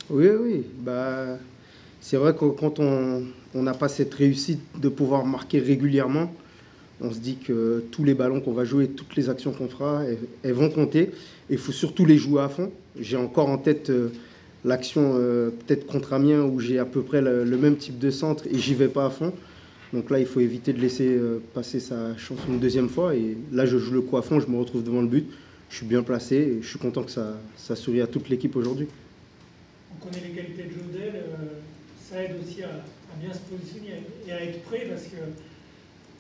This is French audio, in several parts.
Oui, oui. Bah, c'est vrai que quand on n'a pas cette réussite de pouvoir marquer régulièrement, on se dit que tous les ballons qu'on va jouer, toutes les actions qu'on fera, elles vont compter. Et il faut surtout les jouer à fond. J'ai encore en tête l'action peut-être contre Amiens où j'ai à peu près le même type de centre et j'y vais pas à fond. Donc là, il faut éviter de laisser passer sa chance une deuxième fois. Et là, je joue le coup à fond, je me retrouve devant le but. Je suis bien placé et je suis content que ça sourie à toute l'équipe aujourd'hui. On connaît les qualités de Jodel, ça aide aussi à bien se positionner et à être prêt parce que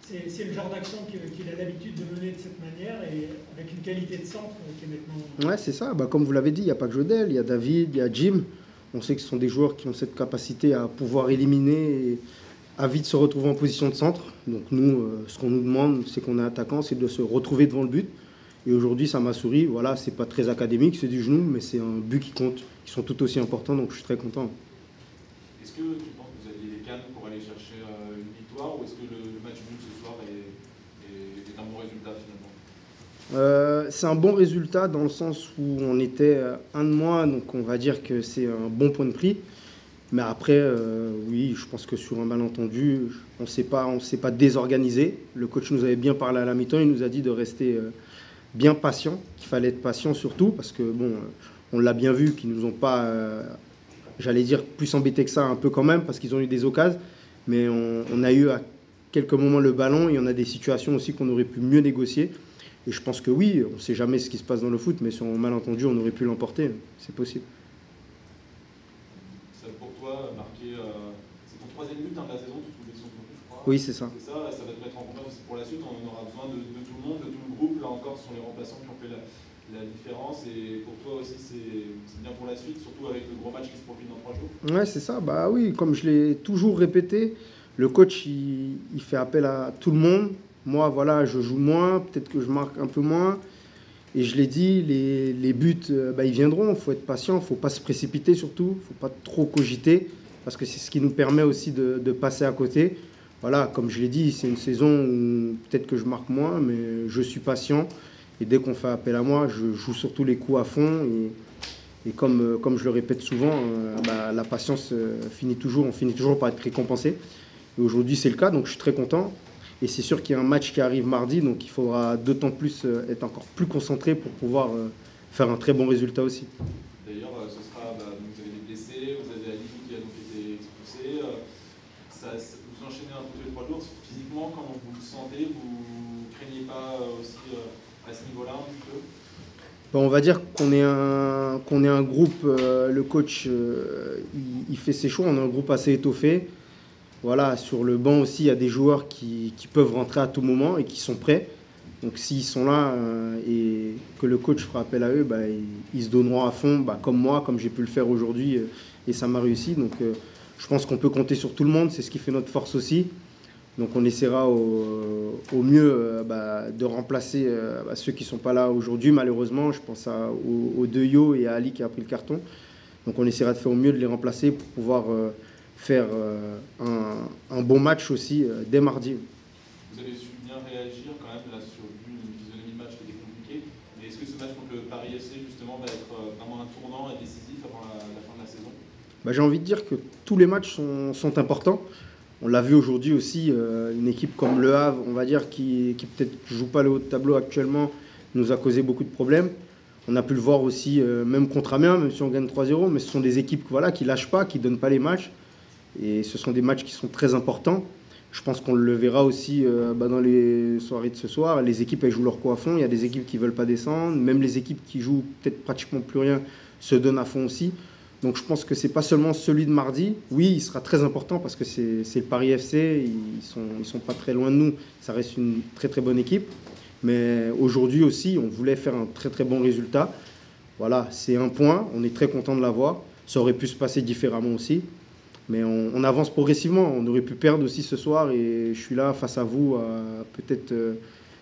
c'est le genre d'action qu'il a l'habitude de mener de cette manière et avec une qualité de centre qui est maintenant. Ouais, c'est ça. Bah, comme vous l'avez dit, il n'y a pas que Jodel, il y a David, il y a Jim. On sait que ce sont des joueurs qui ont cette capacité à pouvoir éliminer et à vite se retrouver en position de centre. Donc nous, ce qu'on nous demande, c'est qu'on est attaquant, c'est de se retrouver devant le but. Et aujourd'hui, ça m'a souri. Voilà, c'est pas très académique, c'est du genou, mais c'est un but qui compte, qui sont tout aussi importants. Donc je suis très content. Est-ce que tu penses que vous aviez les cannes pour aller chercher une victoire ou est-ce que le match nul ce soir est un bon résultat finalement? C'est un bon résultat dans le sens où on était un de moins, donc on va dire que c'est un bon point de prix. Mais après, oui, je pense que sur un malentendu, on s'est pas désorganisé. Le coach nous avait bien parlé à la mi-temps, il nous a dit de rester bien patient, qu'il fallait être patient surtout, parce que bon, on l'a bien vu, qu'ils nous ont pas, j'allais dire, plus embêtés que ça, un peu quand même, parce qu'ils ont eu des occasions. Mais on a eu à quelques moments le ballon et on a des situations aussi qu'on aurait pu mieux négocier. Et je pense que oui, on ne sait jamais ce qui se passe dans le foot, mais sur un malentendu, on aurait pu l'emporter. C'est possible. Ça, pour toi, marquer, c'est ton troisième but de la saison, tu trouves son but, je crois. Oui, c'est ça. C'est ça, ça va te mettre en confiance aussi pour la suite. On aura besoin de tout le monde, de tout le groupe. Là encore, ce sont les remplaçants qui ont fait la différence. Et pour toi aussi, c'est bien pour la suite, surtout avec le gros match qui se profile dans 3 jours. Ouais, c'est ça. Bah oui, comme je l'ai toujours répété, le coach, il fait appel à tout le monde. Moi, voilà, je joue moins, peut-être que je marque un peu moins. Et je l'ai dit, les buts, bah, ils viendront. Il faut être patient, il ne faut pas se précipiter surtout. Il ne faut pas trop cogiter, parce que c'est ce qui nous permet aussi de passer à côté. Voilà, comme je l'ai dit, c'est une saison où peut-être que je marque moins, mais je suis patient. Et dès qu'on fait appel à moi, je joue surtout les coups à fond. Et comme je le répète souvent, bah, la patience on finit toujours par être récompensé. Et aujourd'hui, c'est le cas, donc je suis très content. Et c'est sûr qu'il y a un match qui arrive mardi, donc il faudra d'autant plus être encore plus concentré pour pouvoir faire un très bon résultat aussi. D'ailleurs, ce sera, bah, vous avez des blessés, vous avez Ali qui a donc été expulsé. Vous enchaînez un peu tous les 3 jours. Physiquement, comment vous le sentez? Vous craignez pas aussi à ce niveau-là un petit peu? Bon, on va dire qu'on est un groupe, le coach il fait ses choix, on est un groupe assez étoffé. Voilà, sur le banc aussi, il y a des joueurs qui peuvent rentrer à tout moment et qui sont prêts. Donc s'ils sont là et que le coach fera appel à eux, bah, ils se donneront à fond, bah, comme moi, comme j'ai pu le faire aujourd'hui, et ça m'a réussi. Donc je pense qu'on peut compter sur tout le monde, c'est ce qui fait notre force aussi. Donc on essaiera au mieux bah, de remplacer bah, ceux qui ne sont pas là aujourd'hui, malheureusement. Je pense aux deux Yo et à Ali qui a pris le carton. Donc on essaiera de faire au mieux de les remplacer pour pouvoir faire un bon match aussi dès mardi. Vous avez su bien réagir quand même là sur une physionomie de match qui était compliquée. Mais est-ce que ce match contre le Paris FC justement va être vraiment un tournant et décisif avant la fin de la saison? Bah, j'ai envie de dire que tous les matchs sont importants. On l'a vu aujourd'hui aussi, une équipe comme Le Havre, on va dire, qui peut-être ne joue pas le haut de tableau actuellement, nous a causé beaucoup de problèmes. On a pu le voir aussi, même contre Amiens, même si on gagne 3-0, mais ce sont des équipes voilà, qui ne lâchent pas, qui ne donnent pas les matchs. Et ce sont des matchs qui sont très importants. Je pense qu'on le verra aussi bah, dans les soirées de ce soir. Les équipes, elles jouent leur coup à fond. Il y a des équipes qui ne veulent pas descendre. Même les équipes qui jouent peut-être pratiquement plus rien se donnent à fond aussi. Donc je pense que ce n'est pas seulement celui de mardi. Oui, il sera très important parce que c'est le Paris FC. Ils sont pas très loin de nous. Ça reste une très très bonne équipe. Mais aujourd'hui aussi, on voulait faire un très très bon résultat. Voilà, c'est un point. On est très content de l'avoir. Ça aurait pu se passer différemment aussi. Mais on avance progressivement. On aurait pu perdre aussi ce soir et je suis là face à vous à peut-être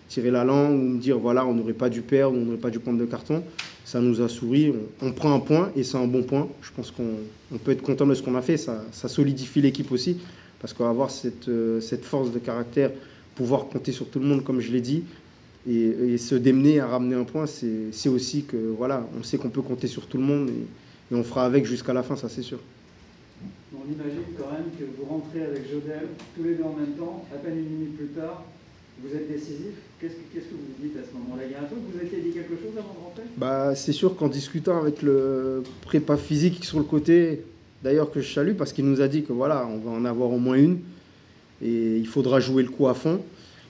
tirer la langue ou me dire voilà, on n'aurait pas dû perdre, on n'aurait pas dû prendre de carton. Ça nous a souri. On prend un point et c'est un bon point. Je pense qu'on peut être content de ce qu'on a fait. Ça solidifie l'équipe aussi parce qu'on va avoir cette force de caractère, pouvoir compter sur tout le monde comme je l'ai dit et se démener à ramener un point. C'est aussi que voilà, on sait qu'on peut compter sur tout le monde et et on fera avec jusqu'à la fin, ça c'est sûr. On imagine quand même que vous rentrez avec Jodel tous les deux en même temps, à peine une minute plus tard, vous êtes décisif. Qu'est-ce que vous dites à ce moment-là? Il y a un truc, vous étiez dit quelque chose avant de rentrer? Bah, c'est sûr qu'en discutant avec le prépa physique sur le côté, d'ailleurs que je salue parce qu'il nous a dit que voilà, on va en avoir au moins une et il faudra jouer le coup à fond.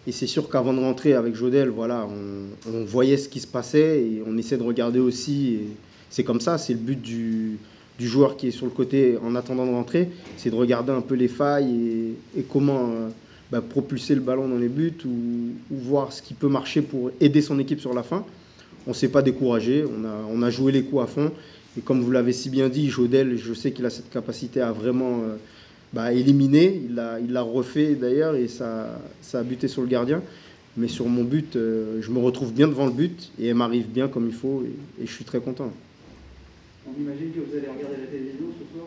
Et c'est sûr qu'avant de rentrer avec Jodel, voilà, on voyait ce qui se passait et on essaie de regarder aussi. Et c'est comme ça, c'est le but du joueur qui est sur le côté en attendant de rentrer, c'est de regarder un peu les failles et comment propulser le ballon dans les buts ou voir ce qui peut marcher pour aider son équipe sur la fin. On ne s'est pas découragé, on a joué les coups à fond. Et comme vous l'avez si bien dit, Jodel, je sais qu'il a cette capacité à vraiment éliminer. Il l'a refait d'ailleurs et ça a buté sur le gardien. Mais sur mon but, je me retrouve bien devant le but et elle m'arrive bien comme il faut et je suis très content. On imagine que vous allez regarder la télévision ce soir?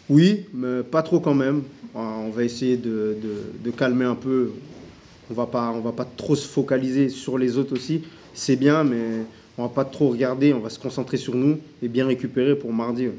Oui, mais pas trop quand même. On va essayer de calmer un peu. On va pas trop se focaliser sur les autres aussi. C'est bien, mais on va pas trop regarder. On va se concentrer sur nous et bien récupérer pour mardi. Ouais.